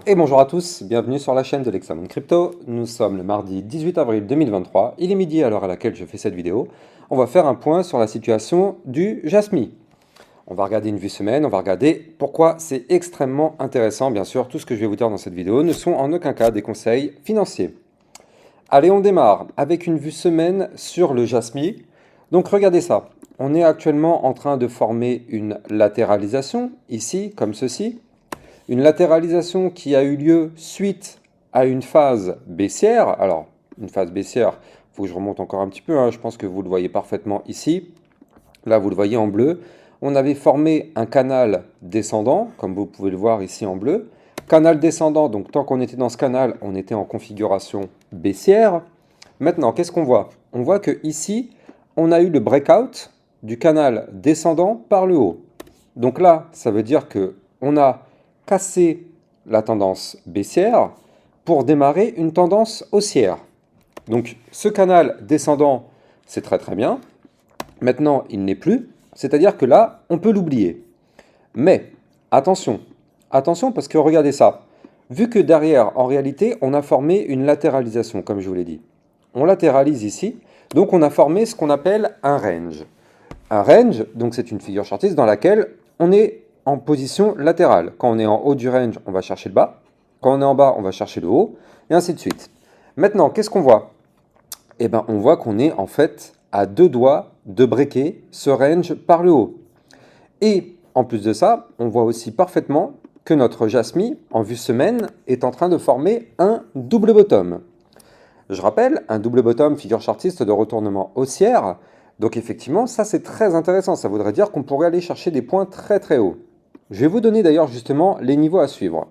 Et bonjour à tous, bienvenue sur la chaîne de l'Hexamone Crypto. Nous sommes le mardi 18 avril 2023, il est midi à l'heure à laquelle je fais cette vidéo. On va faire un point sur la situation du Jasmy. On va regarder une vue semaine, on va regarder pourquoi c'est extrêmement intéressant. Bien sûr, tout ce que je vais vous dire dans cette vidéo ne sont en aucun cas des conseils financiers. Allez, on démarre avec une vue semaine sur le Jasmy. Donc regardez ça, on est actuellement en train de former une latéralisation, ici, comme ceci. Une latéralisation qui a eu lieu suite à une phase baissière. Alors, une phase baissière, il faut que je remonte encore un petit peu, hein, je pense que vous le voyez parfaitement ici. Là, vous le voyez en bleu. On avait formé un canal descendant, comme vous pouvez le voir ici en bleu. Canal descendant, donc tant qu'on était dans ce canal, on était en configuration baissière. Maintenant, qu'est-ce qu'on voit? On voit que ici, on a eu le breakout du canal descendant par le haut. Donc là, ça veut dire que on a cassé la tendance baissière pour démarrer une tendance haussière. Donc ce canal descendant, c'est très très bien. Maintenant, il n'est plus, c'est-à-dire que là, on peut l'oublier. Mais attention, attention parce que regardez ça. Vu que derrière, en réalité, on a formé une latéralisation, comme je vous l'ai dit. On latéralise ici, donc on a formé ce qu'on appelle un range. Un range, donc c'est une figure chartiste dans laquelle on est en position latérale. Quand on est en haut du range, on va chercher le bas. Quand on est en bas, on va chercher le haut, et ainsi de suite. Maintenant, qu'est-ce qu'on voit? Eh bien, on voit qu'on est en fait à deux doigts de breaker ce range par le haut. Et en plus de ça, on voit aussi parfaitement que notre Jasmy, en vue semaine, est en train de former un double bottom. Je rappelle, un double bottom, figure chartiste de retournement haussière. Donc effectivement, ça c'est très intéressant. Ça voudrait dire qu'on pourrait aller chercher des points très très hauts. Je vais vous donner d'ailleurs justement les niveaux à suivre.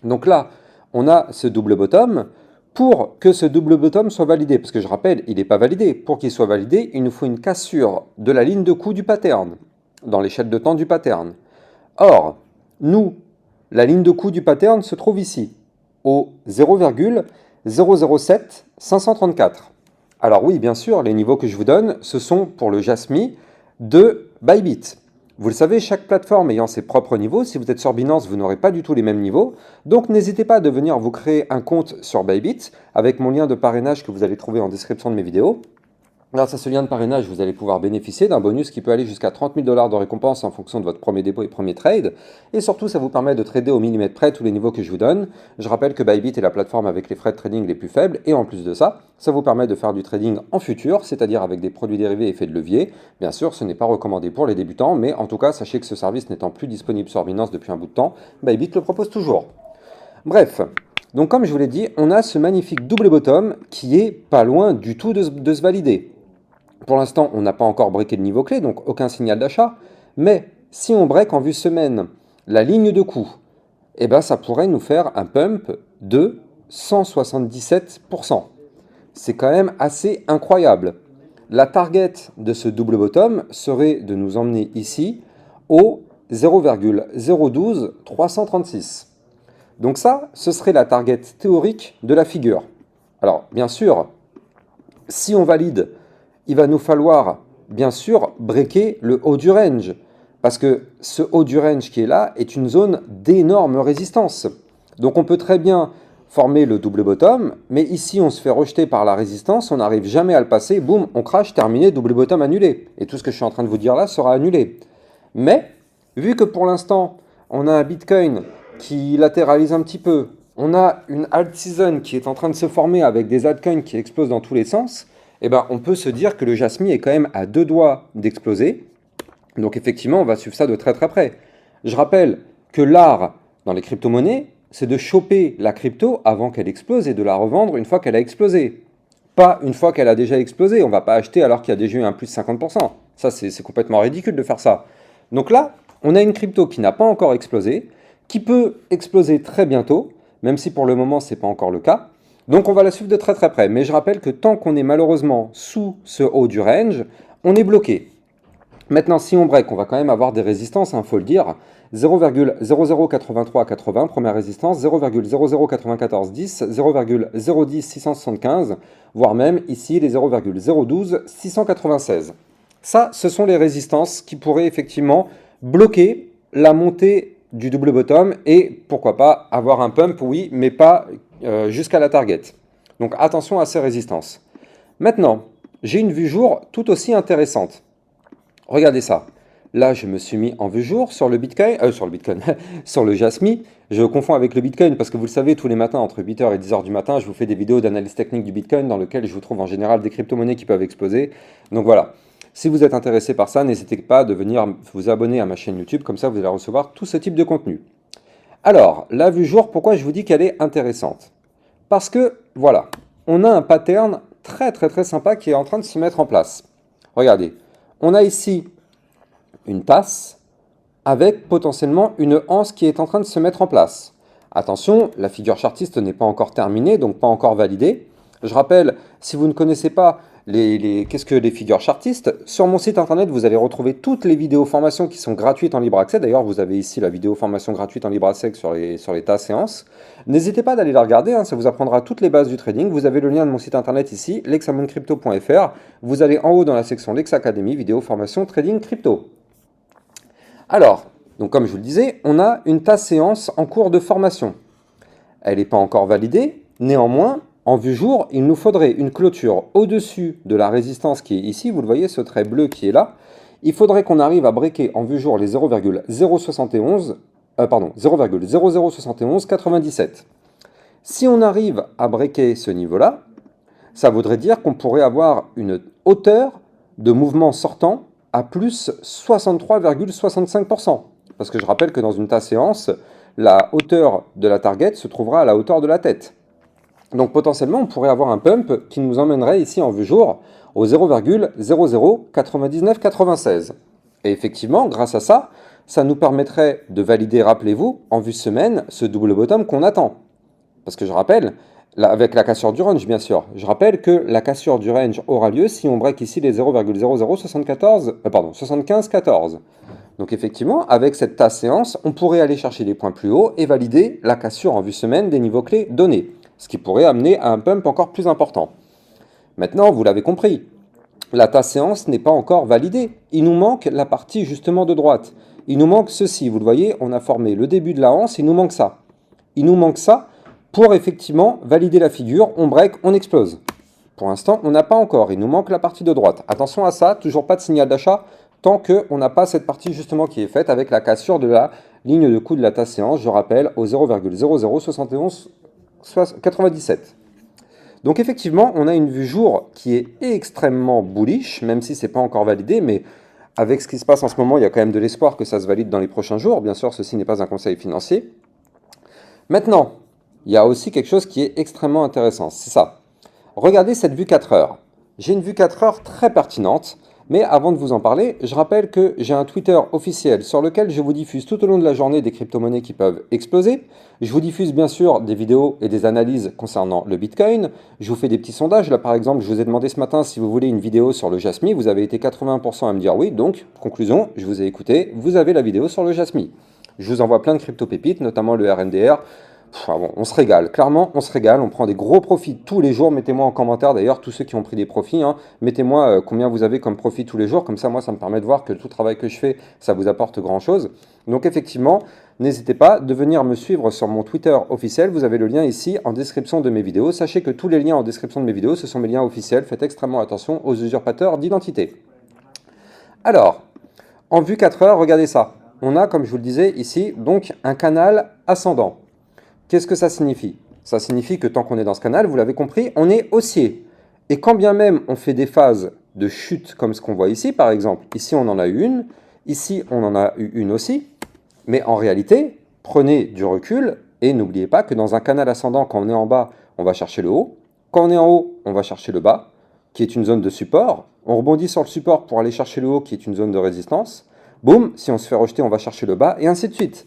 Donc là, on a ce double bottom. Pour que ce double bottom soit validé, parce que je rappelle, il n'est pas validé. Pour qu'il soit validé, il nous faut une cassure de la ligne de coup du pattern, dans l'échelle de temps du pattern. Or, nous, la ligne de coup du pattern se trouve ici, au 0,007 534. Alors oui, bien sûr, les niveaux que je vous donne, ce sont pour le Jasmy de Bybit. Vous le savez, chaque plateforme ayant ses propres niveaux. Si vous êtes sur Binance, vous n'aurez pas du tout les mêmes niveaux. Donc n'hésitez pas à venir vous créer un compte sur Bybit avec mon lien de parrainage que vous allez trouver en description de mes vidéos. Grâce à ce lien de parrainage, vous allez pouvoir bénéficier d'un bonus qui peut aller jusqu'à 30 000 $ de récompense en fonction de votre premier dépôt et premier trade. Et surtout, ça vous permet de trader au millimètre près tous les niveaux que je vous donne. Je rappelle que Bybit est la plateforme avec les frais de trading les plus faibles. Et en plus de ça, ça vous permet de faire du trading en futur, c'est-à-dire avec des produits dérivés et effets de levier. Bien sûr, ce n'est pas recommandé pour les débutants, mais en tout cas, sachez que ce service n'étant plus disponible sur Binance depuis un bout de temps, Bybit le propose toujours. Bref. Donc comme je vous l'ai dit, on a ce magnifique double bottom qui est pas loin du tout de se valider. Pour l'instant, on n'a pas encore breaké le niveau clé, donc aucun signal d'achat. Mais si on break en vue semaine la ligne de coup, eh ben, ça pourrait nous faire un pump de 177%. C'est quand même assez incroyable. La target de ce double bottom serait de nous emmener ici au 0,012 336. Donc ça, ce serait la target théorique de la figure. Alors, bien sûr, si on valide, il va nous falloir, bien sûr, breaker le haut du range. Parce que ce haut du range qui est là est une zone d'énorme résistance. Donc on peut très bien former le double bottom, mais ici on se fait rejeter par la résistance, on n'arrive jamais à le passer, boum, on crash, terminé, double bottom annulé. Et tout ce que je suis en train de vous dire là sera annulé. Mais, vu que pour l'instant, on a un Bitcoin qui latéralise un petit peu, on a une alt season qui est en train de se former avec des altcoins qui explosent dans tous les sens, eh ben, on peut se dire que le Jasmy est quand même à deux doigts d'exploser. Donc effectivement, on va suivre ça de très très près. Je rappelle que l'art dans les crypto-monnaies, c'est de choper la crypto avant qu'elle explose et de la revendre une fois qu'elle a explosé. Pas une fois qu'elle a déjà explosé. On ne va pas acheter alors qu'il y a déjà eu un plus 50%. Ça, c'est complètement ridicule de faire ça. Donc là, on a une crypto qui n'a pas encore explosé, qui peut exploser très bientôt, même si pour le moment, ce n'est pas encore le cas. Donc on va la suivre de très très près, mais je rappelle que tant qu'on est malheureusement sous ce haut du range, on est bloqué. Maintenant, si on break, on va quand même avoir des résistances, il faut le dire. 0,008380, première résistance, 0,009410, 0,010 675, voire même ici les 0,012 696. Ça, ce sont les résistances qui pourraient effectivement bloquer la montée du double bottom et pourquoi pas avoir un pump, oui, mais pas jusqu'à la target. Donc attention à ces résistances. Maintenant, j'ai une vue jour tout aussi intéressante. Regardez ça. Là, je me suis mis en vue jour sur le Bitcoin, sur le Jasmy. Je confonds avec le Bitcoin parce que vous le savez, tous les matins, entre 8h et 10h du matin, je vous fais des vidéos d'analyse technique du Bitcoin dans lesquelles je vous trouve en général des crypto-monnaies qui peuvent exploser. Donc voilà. Si vous êtes intéressé par ça, n'hésitez pas à venir vous abonner à ma chaîne YouTube, comme ça vous allez recevoir tout ce type de contenu. Alors, la vue jour, pourquoi je vous dis qu'elle est intéressante? Parce que, voilà, on a un pattern très sympa qui est en train de se mettre en place. Regardez, on a ici une tasse avec potentiellement une anse qui est en train de se mettre en place. Attention, la figure chartiste n'est pas encore terminée, donc pas encore validée. Je rappelle, si vous ne connaissez pas qu'est-ce que les figures chartistes, sur mon site internet, vous allez retrouver toutes les vidéos formations qui sont gratuites en libre accès. D'ailleurs, vous avez ici la vidéo formation gratuite en libre accès sur les tas séances. N'hésitez pas d'aller la regarder, hein, ça vous apprendra toutes les bases du trading. Vous avez le lien de mon site internet ici, lexamoncrypto.fr. Vous allez en haut dans la section Lex Academy, vidéo formation trading crypto. Alors, donc comme je vous le disais, on a une tas séance en cours de formation. Elle n'est pas encore validée, néanmoins, en vue jour, il nous faudrait une clôture au-dessus de la résistance qui est ici, vous le voyez, ce trait bleu qui est là. Il faudrait qu'on arrive à breaker en vue jour les 0,0071,97. Si on arrive à breaker ce niveau-là, ça voudrait dire qu'on pourrait avoir une hauteur de mouvement sortant à plus 63,65%. Parce que je rappelle que dans une tas séance, la hauteur de la target se trouvera à la hauteur de la tête. Donc potentiellement, on pourrait avoir un pump qui nous emmènerait ici en vue jour au 0,009996. Et effectivement, grâce à ça, ça nous permettrait de valider, rappelez-vous, en vue semaine, ce double bottom qu'on attend. Parce que je rappelle, avec la cassure du range bien sûr, je rappelle que la cassure du range aura lieu si on break ici les 0,007514. Donc effectivement, avec cette tasse séance, on pourrait aller chercher des points plus hauts et valider la cassure en vue semaine des niveaux clés donnés, ce qui pourrait amener à un pump encore plus important. Maintenant, vous l'avez compris, la tasse séance n'est pas encore validée. Il nous manque la partie justement de droite. Il nous manque ceci, vous le voyez, on a formé le début de la hanse, il nous manque ça. Il nous manque ça pour effectivement valider la figure, on break, on explose. Pour l'instant, on n'a pas encore, il nous manque la partie de droite. Attention à ça, toujours pas de signal d'achat tant qu'on n'a pas cette partie justement qui est faite avec la cassure de la ligne de coup de la tasse séance, je rappelle, au 0,007197. Donc effectivement, on a une vue jour qui est extrêmement bullish, même si ce n'est pas encore validé, mais avec ce qui se passe en ce moment, il y a quand même de l'espoir que ça se valide dans les prochains jours. Bien sûr, ceci n'est pas un conseil financier. Maintenant, il y a aussi quelque chose qui est extrêmement intéressant, c'est ça. Regardez cette vue 4 heures. J'ai une vue 4 heures très pertinente, mais avant de vous en parler, je rappelle que j'ai un Twitter officiel sur lequel je vous diffuse tout au long de la journée des crypto-monnaies qui peuvent exploser. Je vous diffuse bien sûr des vidéos et des analyses concernant le Bitcoin. Je vous fais des petits sondages. Là par exemple, je vous ai demandé ce matin si vous voulez une vidéo sur le Jasmy. Vous avez été 80% à me dire oui, donc conclusion, je vous ai écouté, vous avez la vidéo sur le Jasmy. Je vous envoie plein de crypto-pépites, notamment le RNDR. Enfin bon, on se régale, clairement on se régale, on prend des gros profits tous les jours. Mettez-moi en commentaire d'ailleurs tous ceux qui ont pris des profits, hein. Mettez-moi combien vous avez comme profit tous les jours, comme ça moi ça me permet de voir que tout le travail que je fais, ça vous apporte grand chose. Donc effectivement, n'hésitez pas de venir me suivre sur mon Twitter officiel, vous avez le lien ici en description de mes vidéos. Sachez que tous les liens en description de mes vidéos, ce sont mes liens officiels, faites extrêmement attention aux usurpateurs d'identité. Alors, en vue 4 heures, regardez ça. On a, comme je vous le disais ici, donc un canal ascendant. Qu'est-ce que ça signifie? Ça signifie que tant qu'on est dans ce canal, vous l'avez compris, on est haussier. Et quand bien même on fait des phases de chute comme ce qu'on voit ici, par exemple, ici on en a eu une, ici on en a eu une aussi, mais en réalité, prenez du recul et n'oubliez pas que dans un canal ascendant, quand on est en bas, on va chercher le haut, quand on est en haut, on va chercher le bas, qui est une zone de support, on rebondit sur le support pour aller chercher le haut, qui est une zone de résistance, boum, si on se fait rejeter, on va chercher le bas, et ainsi de suite.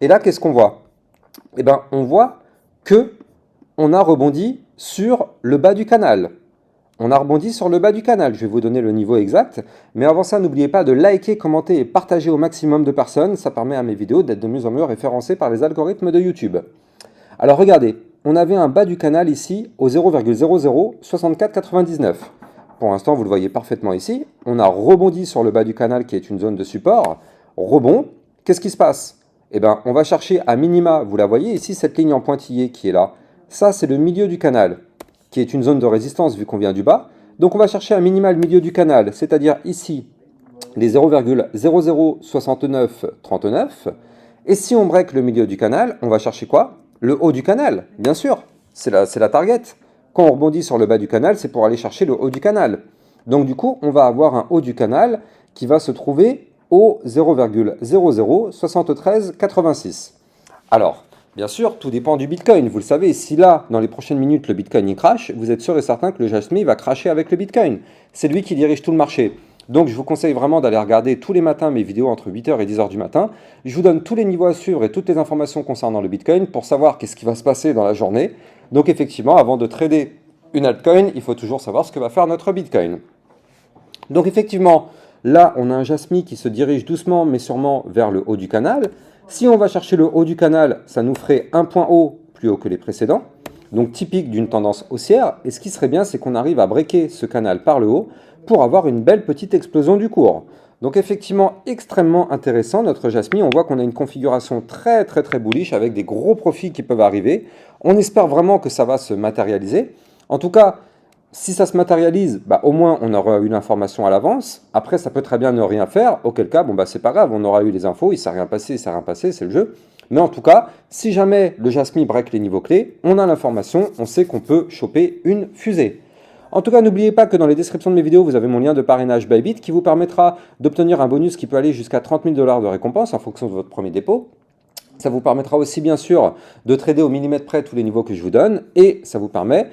Et là, qu'est-ce qu'on voit? Eh bien, on voit que on a rebondi sur le bas du canal. On a rebondi sur le bas du canal. Je vais vous donner le niveau exact. Mais avant ça, n'oubliez pas de liker, commenter et partager au maximum de personnes. Ça permet à mes vidéos d'être de mieux en mieux référencées par les algorithmes de YouTube. Alors regardez, on avait un bas du canal ici au 0,006499. Pour l'instant, vous le voyez parfaitement ici. On a rebondi sur le bas du canal qui est une zone de support. Rebond. Qu'est-ce qui se passe? eh ben, on va chercher à minima, vous la voyez ici, cette ligne en pointillé qui est là. Ça, c'est le milieu du canal, qui est une zone de résistance vu qu'on vient du bas. Donc on va chercher à minima le milieu du canal, c'est-à-dire ici, les 0,006939. Et si on break le milieu du canal, on va chercher quoi? Le haut du canal, bien sûr, c'est la target. Quand on rebondit sur le bas du canal, c'est pour aller chercher le haut du canal. Donc du coup, on va avoir un haut du canal qui va se trouver au 0,007386. Alors, bien sûr, tout dépend du Bitcoin. Vous le savez, si là, dans les prochaines minutes, le Bitcoin y crache, vous êtes sûr et certain que le Jasmy va cracher avec le Bitcoin. C'est lui qui dirige tout le marché. Donc je vous conseille vraiment d'aller regarder tous les matins mes vidéos entre 8h et 10h du matin. Je vous donne tous les niveaux à suivre et toutes les informations concernant le Bitcoin pour savoir qu'est-ce qui va se passer dans la journée. Donc effectivement, avant de trader une altcoin, il faut toujours savoir ce que va faire notre Bitcoin. Donc effectivement, là on a un Jasmy qui se dirige doucement mais sûrement vers le haut du canal. Si on va chercher le haut du canal, ça nous ferait un point haut plus haut que les précédents. Donc typique d'une tendance haussière. Et ce qui serait bien, c'est qu'on arrive à breaker ce canal par le haut pour avoir une belle petite explosion du cours. Donc effectivement, extrêmement intéressant notre Jasmy. On voit qu'on a une configuration très bullish avec des gros profits qui peuvent arriver. On espère vraiment que ça va se matérialiser. En tout cas, si ça se matérialise, au moins on aura eu l'information à l'avance. Après, ça peut très bien ne rien faire, auquel cas, c'est pas grave, on aura eu les infos, il ne s'est rien passé, c'est le jeu. Mais en tout cas, si jamais le Jasmy break les niveaux clés, on a l'information, on sait qu'on peut choper une fusée. En tout cas, n'oubliez pas que dans les descriptions de mes vidéos, vous avez mon lien de parrainage Bybit qui vous permettra d'obtenir un bonus qui peut aller jusqu'à 30 000 $ de récompense en fonction de votre premier dépôt. Ça vous permettra aussi bien sûr de trader au millimètre près tous les niveaux que je vous donne et ça vous permet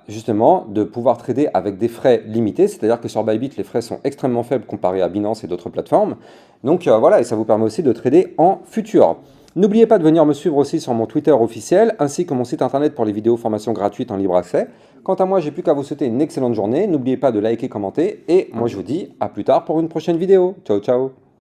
justement de pouvoir trader avec des frais limités, c'est-à-dire que sur Bybit les frais sont extrêmement faibles comparés à Binance et d'autres plateformes. Donc voilà, et ça vous permet aussi de trader en futur. N'oubliez pas de venir me suivre aussi sur mon Twitter officiel ainsi que mon site internet pour les vidéos formations gratuites en libre accès. Quant à moi, j'ai plus qu'à vous souhaiter une excellente journée. N'oubliez pas de liker, commenter et moi je vous dis à plus tard pour une prochaine vidéo. Ciao ciao.